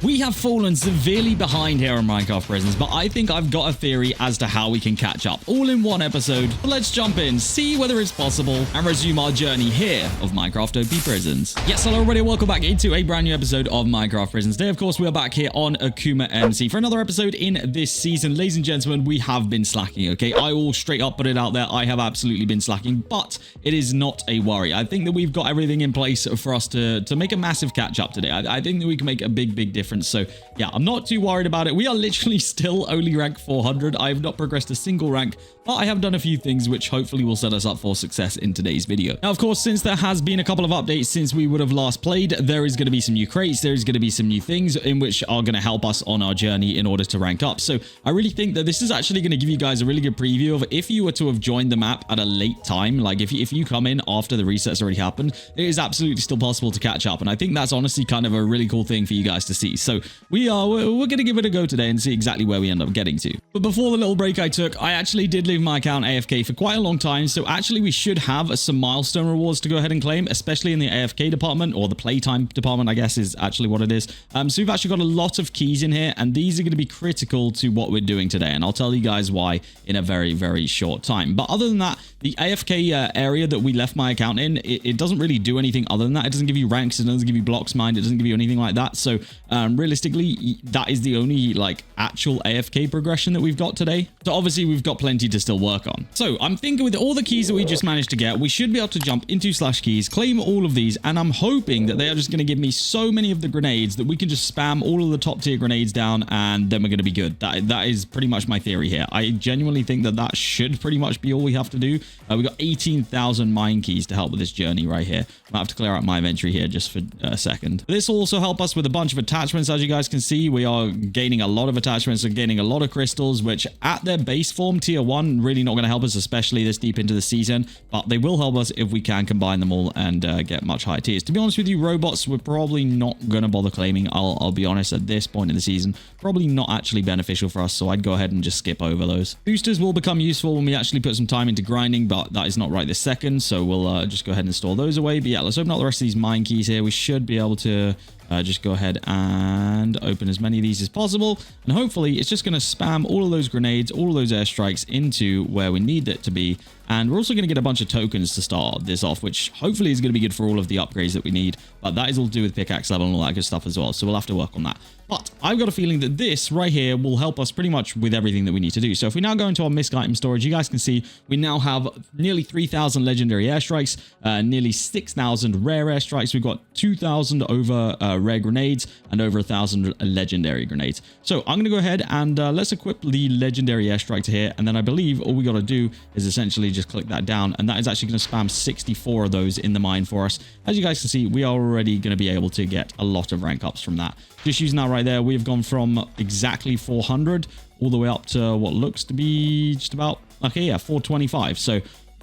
We have fallen severely behind here on Minecraft Prisons, but I think I've got a theory as to how we can catch up all in one episode. But let's jump in, see whether it's possible, and resume our journey here of Minecraft OP Prisons. Yes, hello everybody, welcome back into a brand new episode of Minecraft Prisons. Today, of course, we are back here on AkumaMC for another episode in this season. Ladies and gentlemen, we have been slacking, okay? I will straight up put it out there. I have absolutely been slacking, but it is not a worry. I think that we've got everything in place for us to make a massive catch up today. I think that we can make a big difference. So yeah, I'm not too worried about it. We are literally still only rank 400. I have not progressed a single rank, but I have done a few things which hopefully will set us up for success in today's video. Now, of course, since there has been a couple of updates since we would have last played, there is going to be some new crates. There is going to be some new things in which are going to help us on our journey in order to rank up. So I really think that this is actually going to give you guys a really good preview of if you were to have joined the map at a late time, like if you come in after the reset's already happened, it is absolutely still possible to catch up. And I think that's honestly kind of a really cool thing for you guys to see. So we're going to give it a go today and see exactly where we end up getting to. But before the little break I took, I actually did leave my account AFK for quite a long time. So actually we should have some milestone rewards to go ahead and claim, especially in the AFK department, or the playtime department, I guess is actually what it is. So we've actually got a lot of keys in here, and these are going to be critical to what we're doing today. And I'll tell you guys why in a very short time. But other than that, the AFK area that we left my account in, it doesn't really do anything other than that. It doesn't give you ranks, it doesn't give you blocks mined, it doesn't give you anything like that. So realistically, that is the only like actual AFK progression that we've got today. So obviously we've got plenty to still work on. So I'm thinking with all the keys that we just managed to get, we should be able to jump into /keys, claim all of these, and I'm hoping that they are just going to give me so many of the grenades that we can just spam all of the top tier grenades down, and then we're going to be good. That is pretty much my theory here. I genuinely think that that should pretty much be all we have to do. We got 18,000 mine keys to help with this journey right here. I might have to clear out my inventory here just for a second. This will also help us with a bunch of attachments. As you guys can see, we are gaining a lot of attachments and gaining a lot of crystals, which at their base form, tier 1, really not going to help us, especially this deep into the season, but they will help us if we can combine them all and get much higher tiers. To be honest with you, robots, we're probably not going to bother claiming. I'll be honest, at this point in the season, probably not actually beneficial for us, so I'd go ahead and just skip over those. Boosters will become useful when we actually put some time into grinding, but that is not right this second, so we'll just go ahead and store those away. But yeah, let's open up the rest of these mine keys here. We should be able to just go ahead and open as many of these as possible, and hopefully it's just going to spam all of those grenades, all of those airstrikes into where we need it to be. And we're also going to get a bunch of tokens to start this off, which hopefully is going to be good for all of the upgrades that we need. But that is all to do with pickaxe level and all that good stuff as well. So we'll have to work on that. But I've got a feeling that this right here will help us pretty much with everything that we need to do. So if we now go into our misc item storage, you guys can see we now have nearly 3,000 legendary airstrikes, nearly 6,000 rare airstrikes. We've got 2,000 over rare grenades and over 1,000 legendary grenades. So I'm going to go ahead and let's equip the legendary airstrike to here. And then I believe all we got to do is essentially just click that down, and that is actually going to spam 64 of those in the mine for us. As you guys can see, we are already going to be able to get a lot of rank ups from that. Just using that right there, we've gone from exactly 400 all the way up to what looks to be just about, okay, yeah, 425. So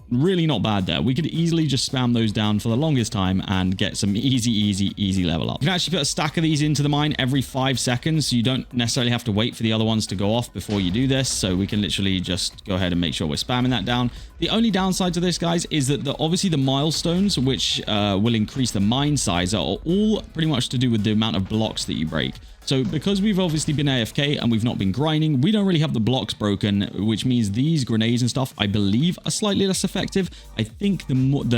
really not bad there. We could easily just spam those down for the longest time and get some easy level up. You can actually put a stack of these into the mine every 5 seconds, so you don't necessarily have to wait for the other ones to go off before you do this. So we can literally just go ahead and make sure we're spamming that down. The only downside to this, guys, is that obviously the milestones, which will increase the mine size, are all pretty much to do with the amount of blocks that you break. So because we've obviously been AFK and we've not been grinding, we don't really have the blocks broken, which means these grenades and stuff, I believe, are slightly less effective. I think the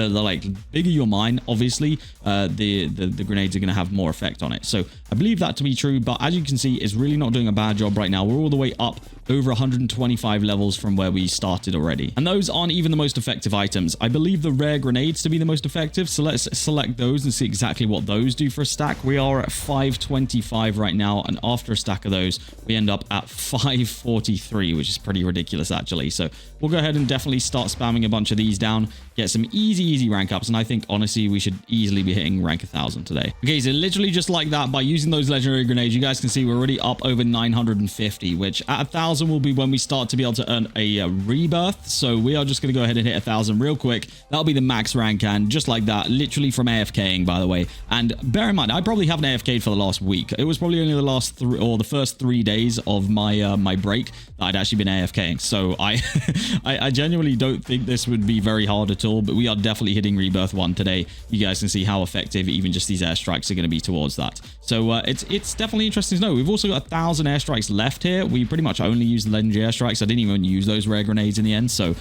like bigger your mine, obviously, the grenades are going to have more effect on it. So I believe that to be true, but as you can see, it's really not doing a bad job right now. We're all the way up over 125 levels from where we started already. And those aren't even the most effective items. I believe the rare grenades to be the most effective. So let's select those and see exactly what those do for a stack. We are at 525 right now, and after a stack of those, we end up at 543, which is pretty ridiculous actually. So we'll go ahead and definitely start spamming a bunch of these down, get some easy rank ups, and I think honestly we should easily be hitting rank 1,000 today. Okay, so literally just like that, by using those legendary grenades, you guys can see we're already up over 950, which at 1,000 will be when we start to be able to earn a rebirth. So we are just going to go ahead and hit 1,000 real quick. That'll be the max rank, and just like that, literally from AFKing, by the way. And bear in mind, I probably haven't AFK'd for the last week. It was probably only the first 3 days of my my break that I'd actually been AFKing. So I genuinely don't think this would be very hard at all, but we are definitely hitting Rebirth 1 today. You guys can see how effective even just these airstrikes are going to be towards that. So it's definitely interesting to know. We've also got 1,000 airstrikes left here. We pretty much only use the legendary airstrikes. I didn't even use those rare grenades in the end. So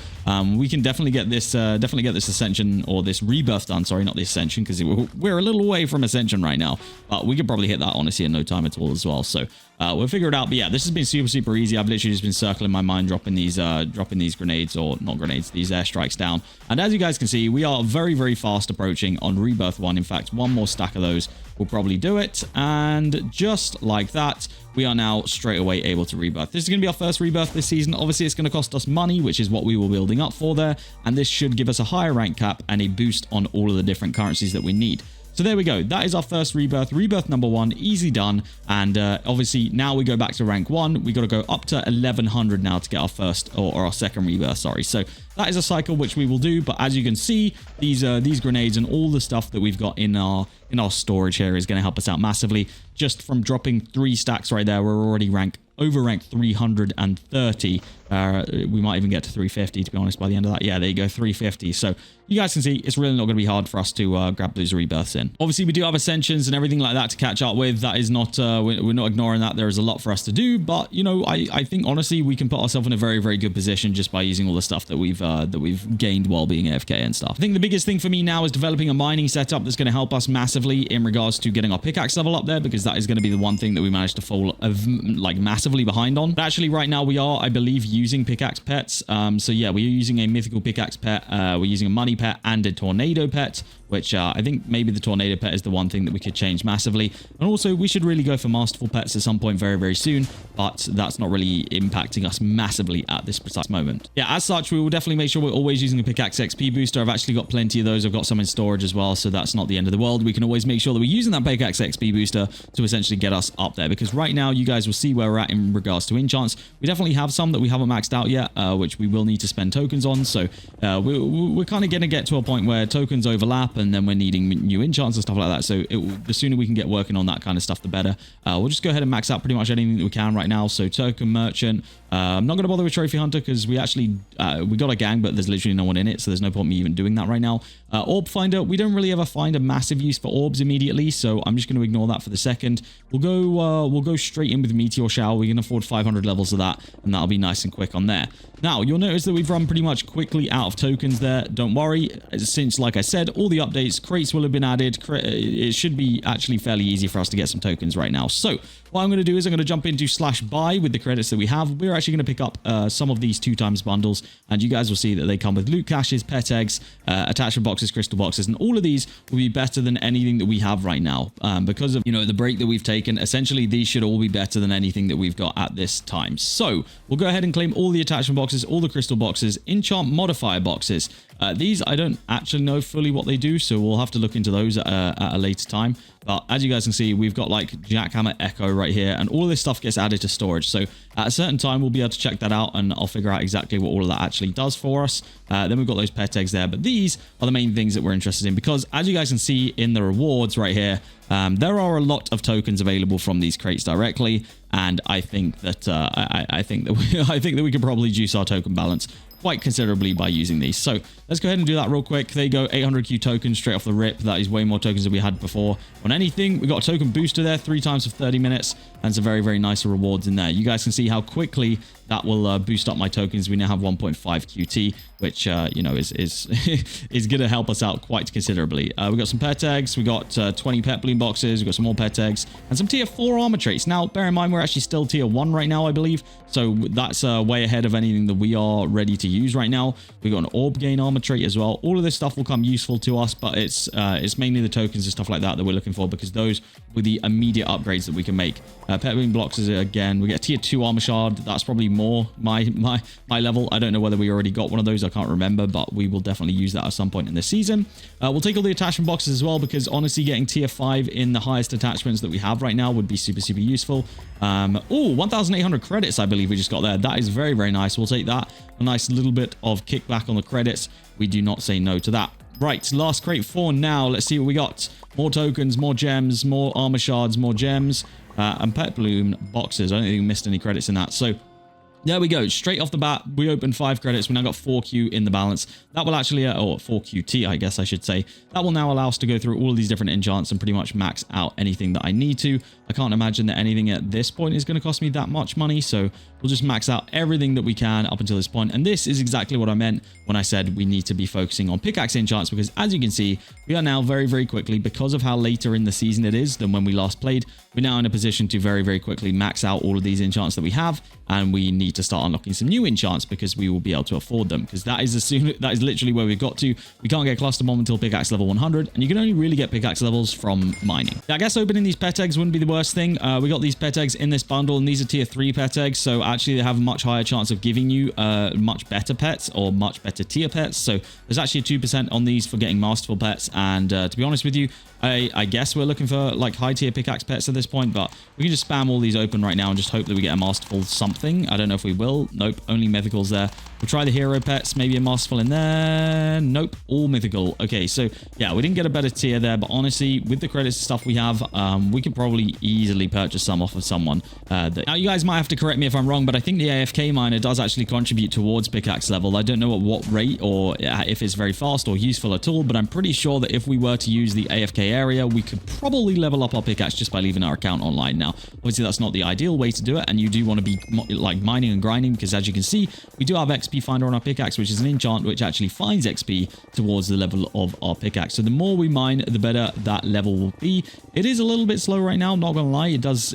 we can definitely get this ascension, or this rebirth done. Sorry, not the ascension, because we're a little away from ascension right now. But we could probably hit that honestly in no time at all as well. So we'll figure it out. But yeah, this has been super easy. I've literally just been circling my mind, dropping these grenades, or not grenades, these airstrikes down. And as you guys can see, we are very fast approaching on Rebirth 1. In fact, one more stack of those will probably do it. And just like that, we are now straight away able to rebirth. This is going to be our first rebirth this season. Obviously, it's going to cost us money, which is what we were building up for there. And this should give us a higher rank cap and a boost on all of the different currencies that we need. So there we go. That is our first rebirth. Rebirth number 1, easy done. And obviously now we go back to rank 1. We got to go up to 1100 now to get our first or our second rebirth. Sorry. So that is a cycle which we will do. But as you can see, these grenades and all the stuff that we've got in our storage here is going to help us out massively. Just from dropping 3 stacks right there, we're already over ranked 330. We might even get to 350 to be honest by the end of that. Yeah, there you go, 350. So you guys can see it's really not going to be hard for us to grab those rebirths in. Obviously, we do have ascensions and everything like that to catch up with. That is not, we're not ignoring that. There is a lot for us to do, but you know, I think honestly we can put ourselves in a very good position just by using all the stuff that we've gained while being AFK and stuff. I think the biggest thing for me now is developing a mining setup that's going to help us massively in regards to getting our pickaxe level up there, because that is going to be the one thing that we managed to fall like massively behind on. But actually right now we are, I believe, using pickaxe pets. So yeah, we are using a mythical pickaxe pet. We're using a money pet and a tornado pet, which I think maybe the tornado pet is the one thing that we could change massively. And also we should really go for masterful pets at some point very soon, but that's not really impacting us massively at this precise moment. Yeah, as such, we will definitely make sure we're always using a pickaxe XP booster. I've actually got plenty of those. I've got some in storage as well, so that's not the end of the world. We can always make sure that we're using that pickaxe XP booster to essentially get us up there, because right now you guys will see where we're at in regards to enchants. We definitely have some that we haven't maxed out yet, which we will need to spend tokens on. So we're kind of going to get to a point where tokens overlap, and then we're needing new enchants and stuff like that. So the sooner we can get working on that kind of stuff, the better. We'll just go ahead and max out pretty much anything that we can right now. So token merchant. I'm not going to bother with trophy hunter because we actually we got a gang, but there's literally no one in it, so there's no point me even doing that right now. Orb finder, we don't really ever find a massive use for orbs immediately, so I'm just going to ignore that for the second. We'll go straight in with meteor shower. We can afford 500 levels of that, and that'll be nice and quick on there. Now you'll notice that we've run pretty much quickly out of tokens there. Don't worry, since like I said, all the updates, crates will have been added. It should be actually fairly easy for us to get some tokens right now. So what I'm going to do is I'm going to jump into /buy with the credits that we have. We're actually going to pick up some of these 2x bundles, and you guys will see that they come with loot caches, pet eggs, attachment boxes, crystal boxes, and all of these will be better than anything that we have right now because of, you know, the break that we've taken. Essentially, these should all be better than anything that we've got at this time. So we'll go ahead and claim all the attachment boxes, all the crystal boxes, enchant modifier boxes. These I don't actually know fully what they do, so we'll have to look into those at a later time. But as you guys can see, we've got like Jackhammer Echo right here, and all this stuff gets added to storage. So at a certain time, we'll be able to check that out, and I'll figure out exactly what all of that actually does for us. Then we've got those pet eggs there, but these are the main things that we're interested in, because as you guys can see in the rewards right here, there are a lot of tokens available from these crates directly, and I think that I think that we could probably juice our token balance quite considerably by using these. So let's go ahead and do that real quick. There you go, 800Q tokens straight off the rip. That is way more tokens than we had before on anything. We got a token booster there 3 times for 30 minutes, and some very nice rewards in there. You guys can see how quickly that will boost up my tokens. We now have 1.5 QT, which you know is is going to help us out quite considerably. We got some pet eggs, we got 20 pet bloom boxes, we got some more pet eggs, and some tier 4 armor traits. Now bear in mind we're actually still tier 1 right now, I believe, so that's way ahead of anything that we are ready to use right now. We got an orb gain armor trait as well. All of this stuff will come useful to us, but it's mainly the tokens and stuff like that that we're looking for, because those were the immediate upgrades that we can make. Pet bloom boxes, again, we get tier 2 armor shard. That's probably more my level. I don't know whether we already got one of those, I can't remember, but we will definitely use that at some point in this season. We'll take all the attachment boxes as well, because honestly getting tier 5 in the highest attachments that we have right now would be super useful. 1,800 credits I believe we just got there. That is very nice. We'll take that. A nice little bit of kickback on the credits. We do not say no to that. Right, last crate for now. Let's see what we got. More tokens, more gems, more armor shards, more gems, and pet bloom boxes. I don't think we missed any credits in that. So There we go. Straight off the bat, we opened 5 credits. We now got 4Q in the balance. That will actually, or 4QT, I guess I should say. That will now allow us to go through all of these different enchants and pretty much max out anything that I need to. I can't imagine that anything at this point is going to cost me that much money. So we'll just max out everything that we can up until this point. And this is exactly what I meant when I said we need to be focusing on pickaxe enchants, because as you can see, we are now very, very quickly, because of how later in the season it is than when we last played, we're now in a position to very, very quickly max out all of these enchants that we have. And we need to start unlocking some new enchants because we will be able to afford them, because that is literally where we've got to. We can't get cluster bomb until pickaxe level 100, and you can only really get pickaxe levels from mining. I guess opening these pet eggs wouldn't be the worst thing. We got these pet eggs in this bundle, and these are tier 3 pet eggs, so actually they have a much higher chance of giving you much better pets or much better tier pets. So there's actually a 2% on these for getting masterful pets, and to be honest with you, I guess we're looking for like high tier pickaxe pets at this point, but we can just spam all these open right now and just hope that we get a masterful something. I don't know if we will. Nope, only mythicals there. We'll try the hero pets, maybe a masterful in there. Nope, all mythical. Okay, so yeah, we didn't get a better tier there, but honestly, with the credits and stuff we have, we could probably easily purchase some off of someone. Now, you guys might have to correct me if I'm wrong, but I think the AFK miner does actually contribute towards pickaxe level. I don't know at what rate or if it's very fast or useful at all, but I'm pretty sure that if we were to use the AFK area, we could probably level up our pickaxe just by leaving our account online. Now, obviously, that's not the ideal way to do it, and you do want to be like mining and grinding, because as you can see, we do have XP finder on our pickaxe, which is an enchant which actually finds XP towards the level of our pickaxe. So the more we mine, the better that level will be. It is a little bit slow right now, I'm not gonna lie. It does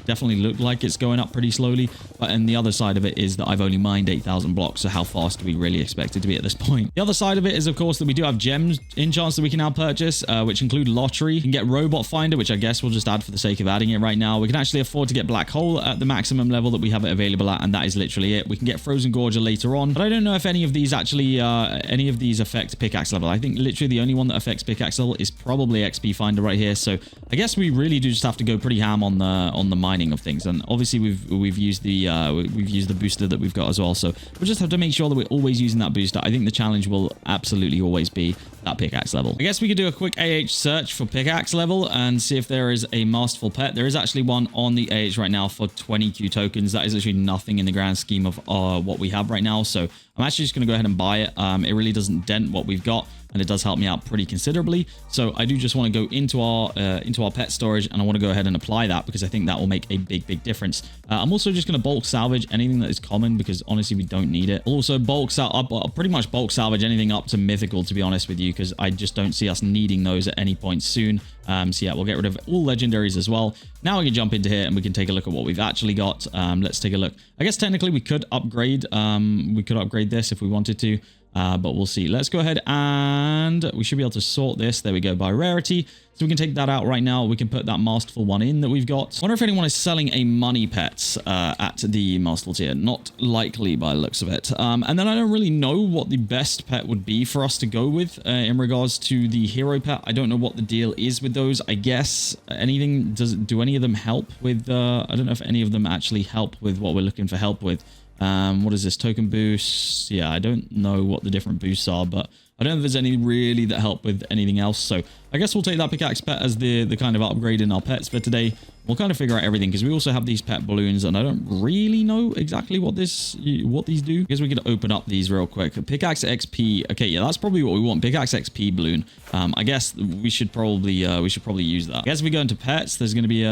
definitely look like it's going up pretty slowly, but and the other side of it is that I've only mined 8,000 blocks, so how fast do we really expect it to be at this point? The other side of it is, of course, that we do have gems enchants that we can now purchase, which include lottery. You can get robot finder, which I guess we'll just add for the sake of adding it right now. We can actually afford to get black hole at the maximum level that we have it available at, and that is literally it. We can get frozen gorger later on, but I don't know if any of these actually affect pickaxe level. I think literally the only one that affects pickaxe level is probably XP finder right here. So I guess we really do just have to go pretty ham on the mining of things, and obviously we've used the booster that we've got as well. So we'll just have to make sure that we're always using that booster. I think the challenge will absolutely always be that pickaxe level. I guess we could do a quick AH search for pickaxe level and see if there is a masterful pet. There is actually one on the AH right now for 20Q tokens. That is literally nothing in the grand scheme of what we have right now. So I'm actually just going to go ahead and buy it. It really doesn't dent what we've got, and it does help me out pretty considerably. So I do just want to go into our pet storage, and I want to go ahead and apply that because I think that will make a big difference. I'm also just going to bulk salvage anything that is common, because honestly we don't need it. Also pretty much bulk salvage anything up to mythical, to be honest with you, because I just don't see us needing those at any point soon. So yeah, we'll get rid of all legendaries as well. Now we can jump into here and we can take a look at what we've actually got. Let's take a look. I guess technically we could upgrade. We could upgrade this if we wanted to. But we'll see. Let's go ahead and we should be able to sort this. There we go, by rarity. So we can take that out right now. We can put that masterful one in that we've got. I wonder if anyone is selling a money pet at the masterful tier. Not likely by the looks of it. And then I don't really know what the best pet would be for us to go with in regards to the hero pet. I don't know what the deal is with those. I guess anything, do any of them help with, I don't know if any of them actually help with what we're looking for help with. What is this? Token boosts. Yeah, I don't know what the different boosts are, but I don't know if there's any really that help with anything else. So I guess we'll take that pickaxe pet as the kind of upgrade in our pets for today. We'll kind of figure out everything, because we also have these pet balloons, and I don't really know exactly what these do. I guess we could open up these real quick. Pickaxe XP. Okay, yeah, that's probably what we want. Pickaxe XP balloon. I guess we should probably use that. I guess if we go into pets, there's going to be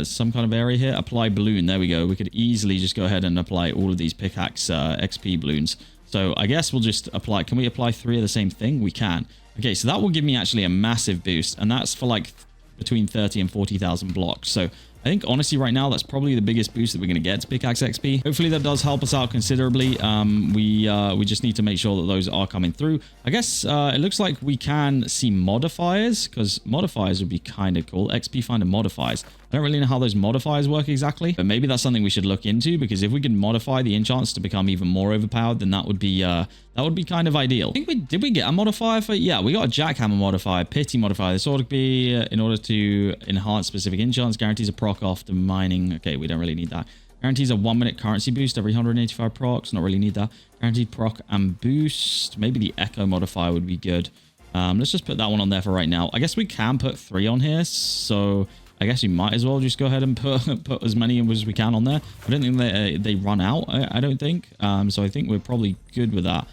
some kind of area here. Apply balloon. There we go. We could easily just go ahead and apply all of these pickaxe XP balloons. So I guess we'll just apply. Can we apply 3 of the same thing? We can. Okay, so that will give me actually a massive boost, and that's for like between 30 and 40,000 blocks. So I think honestly right now that's probably the biggest boost that we're going to get to pickaxe XP. Hopefully that does help us out considerably. We just need to make sure that those are coming through. I guess it looks like we can see modifiers, because modifiers would be kind of cool. XP finder modifiers. I don't really know how those modifiers work exactly, but maybe that's something we should look into, because if we can modify the enchants to become even more overpowered, then that would be kind of ideal. I think did we get a modifier for? Yeah, we got a jackhammer modifier, pity modifier. This ought to be in order to enhance specific enchants, guarantees a proc after mining. Okay, we don't really need that. Guarantees a 1-minute currency boost every 185 procs. Not really need that. Guaranteed proc and boost. Maybe the echo modifier would be good. Let's just put that one on there for right now. I guess we can put 3 on here. So I guess we might as well just go ahead and put as many as we can on there. I don't think they run out, I don't think. So I think we're probably good with that.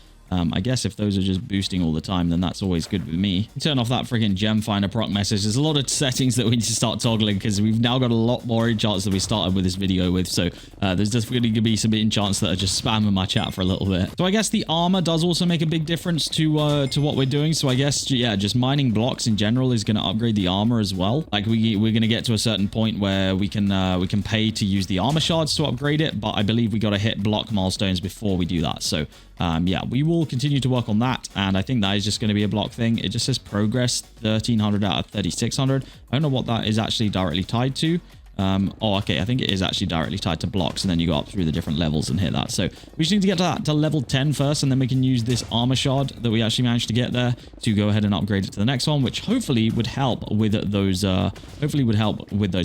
I guess if those are just boosting all the time, then that's always good with me. Turn off that freaking gem finder proc message. There's a lot of settings that we need to start toggling because we've now got a lot more enchants that we started with this video with. So there's just going to be some enchants that are just spamming my chat for a little bit. So I guess the armor does also make a big difference to what we're doing. So I guess, yeah, just mining blocks in general is going to upgrade the armor as well. Like we're going to get to a certain point where we can pay to use the armor shards to upgrade it. But I believe we got to hit block milestones before we do that. So yeah, we will continue to work on that, and I think that is just going to be a block thing. It just says progress 1300 out of 3600. I don't know what that is actually directly tied to. Oh, okay, I think it is actually directly tied to blocks, and then you go up through the different levels and hit that. So we just need to get to that to level 10 first, and then we can use this armor shard that we actually managed to get there to go ahead and upgrade it to the next one, which hopefully would help with those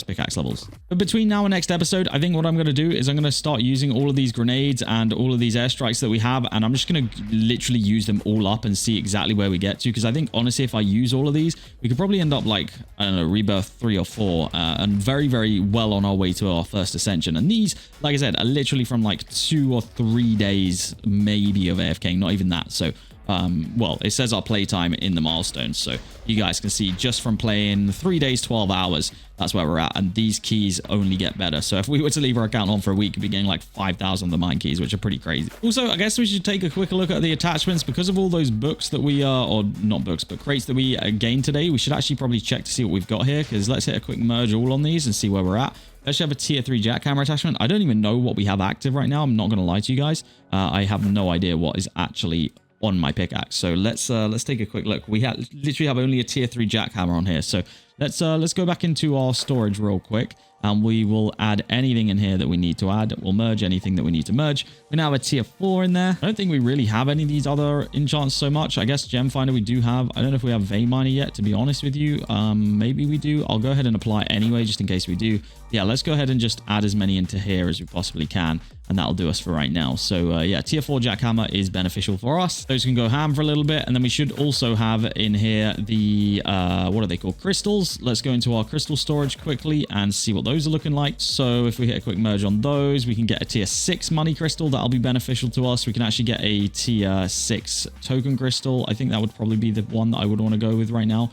pickaxe levels. But between now and next episode, I think what I'm going to do is I'm going to start using all of these grenades and all of these airstrikes that we have, and I'm just going to literally use them all up and see exactly where we get to, because I think honestly if I use all of these, we could probably end up like, I don't know, rebirth 3 or 4, and very, very well on our way to our first ascension. And these, like I said, are literally from like 2 or 3 days maybe of AFK, not even that. So well, it says our playtime in the milestones, so you guys can see just from playing 3 days 12 hours, that's where we're at, and these keys only get better. So if we were to leave our account on for a week, we'd be getting like 5,000 of the mine keys, which are pretty crazy. Also, I guess we should take a quick look at the attachments because of all those books that we or not books, but crates that we gained today. We should actually probably check to see what we've got here, because let's hit a quick merge all on these and see where we're at. We actually have a tier 3 jackhammer attachment. I don't even know what we have active right now. I'm not going to lie to you guys. I have no idea what is actually on my pickaxe. So let's take a quick look. We literally have only a tier 3 jackhammer on here. So let's go back into our storage real quick, and we will add anything in here that we need to add. We'll merge anything that we need to merge. We now have a tier 4 in there. I don't think we really have any of these other enchants so much. I guess gem finder we do have. I don't know if we have vein miner yet, to be honest with you. Maybe we do. I'll go ahead and apply anyway, just in case we do. Yeah, let's go ahead and just add as many into here as we possibly can, and that'll do us for right now. So yeah, tier 4 jackhammer is beneficial for us. Those can go ham for a little bit, and then we should also have in here the what are they called, crystals. Let's go into our crystal storage quickly and see what those are looking like. So if we hit a quick merge on those, we can get a tier 6 money crystal. That'll be beneficial to us. We can actually get a tier 6 token crystal. I think that would probably be the one that I would want to go with right now.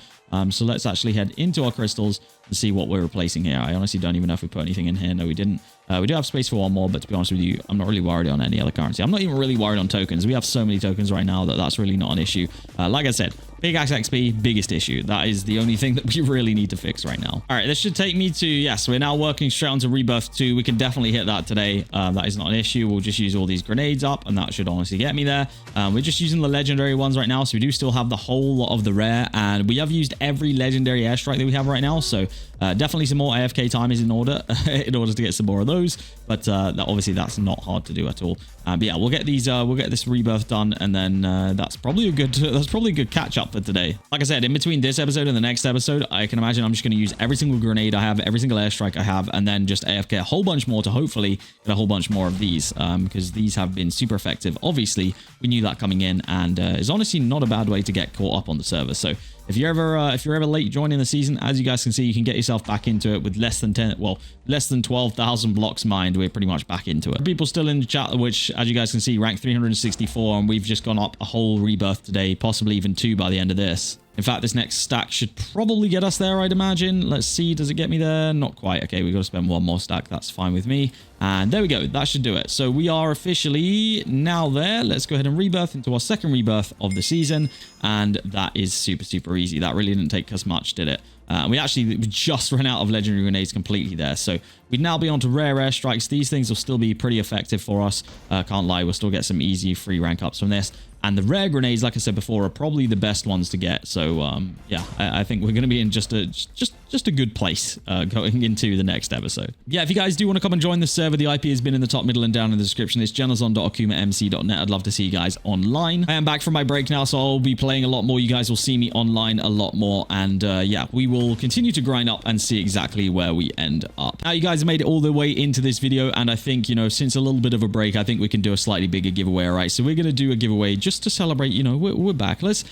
So let's actually head into our crystals and see what we're replacing here. I honestly don't even know if we put anything in here. No, we didn't. We do have space for one more, but to be honest with you, I'm not really worried on any other currency. I'm not even really worried on tokens. We have so many tokens right now that that's really not an issue. Like I said, pickaxe XP, biggest issue. That is the only thing that we really need to fix right now. All right, this should take me to, yes, we're now working straight onto rebirth 2. We can definitely hit that today. That is not an issue. We'll just use all these grenades up, and that should honestly get me there. We're just using the legendary ones right now, so we do still have the whole lot of the rare, and we have used every legendary airstrike that we have right now, so definitely some more AFK time is in order to get some more of those, but obviously that's not hard to do at all. But yeah, we'll get this rebirth done, and then that's probably a good catch up for today. Like I said, in between this episode and the next episode, I can imagine I'm just going to use every single grenade I have, every single airstrike I have, and then just AFK a whole bunch more to hopefully get a whole bunch more of these, because these have been super effective. Obviously, we knew that coming in, and it's honestly not a bad way to get caught up on the server. So if you're ever late joining the season, as you guys can see, you can get yourself back into it with less than 12,000 blocks mined. We're pretty much back into it. People still in the chat, which, as you guys can see, rank 364, and we've just gone up a whole rebirth today, possibly even 2 by the end of this. In fact, this next stack should probably get us there, I'd imagine. Let's see, does it get me there? Not quite. Okay, we've got to spend one more stack. That's fine with me. And there we go. That should do it. So we are officially now there. Let's go ahead and rebirth into our second rebirth of the season. And that is super, super easy. That really didn't take us much, did it? We just ran out of legendary grenades completely there. So we'd now be on to rare airstrikes. These things will still be pretty effective for us. Can't lie, we'll still get some easy free rank ups from this. And the rare grenades, like I said before, are probably the best ones to get. So yeah, I think we're going to be in just a good place going into the next episode. Yeah, if you guys do want to come and join the server, the IP has been in the top, middle, and down in the description. It's generzon.akumamc.net. I'd love to see you guys online. I am back from my break now, so I'll be playing a lot more. You guys will see me online a lot more. And yeah, we will continue to grind up and see exactly where we end up. Now, you guys have made it all the way into this video, and I think, you know, since a little bit of a break, I think we can do a slightly bigger giveaway, all right? So we're going to do a giveaway just just to celebrate, you know, we're back. Let's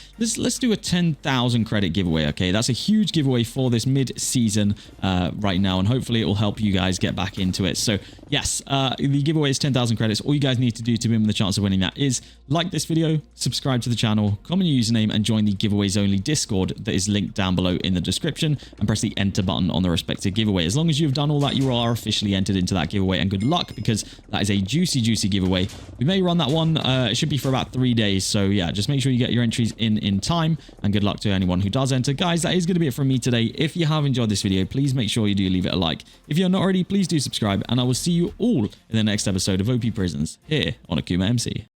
do a 10,000 credit giveaway. Okay, that's a huge giveaway for this mid-season right now, and hopefully it will help you guys get back into it. So yes, the giveaway is 10,000 credits. All you guys need to do to win the chance of winning that is like this video, subscribe to the channel, comment your username, and join the giveaways only Discord that is linked down below in the description, and press the enter button on the respective giveaway. As long as you've done all that, you are officially entered into that giveaway, and good luck, because that is a juicy giveaway. We may run that one. It should be for about 3 days. So yeah, just make sure you get your entries in time, and good luck to anyone who does enter. Guys, that is going to be it from me today. If you have enjoyed this video, please make sure you do leave it a like. If you're not already, please do subscribe, and I will see you all in the next episode of OP Prisons here on AkumaMC.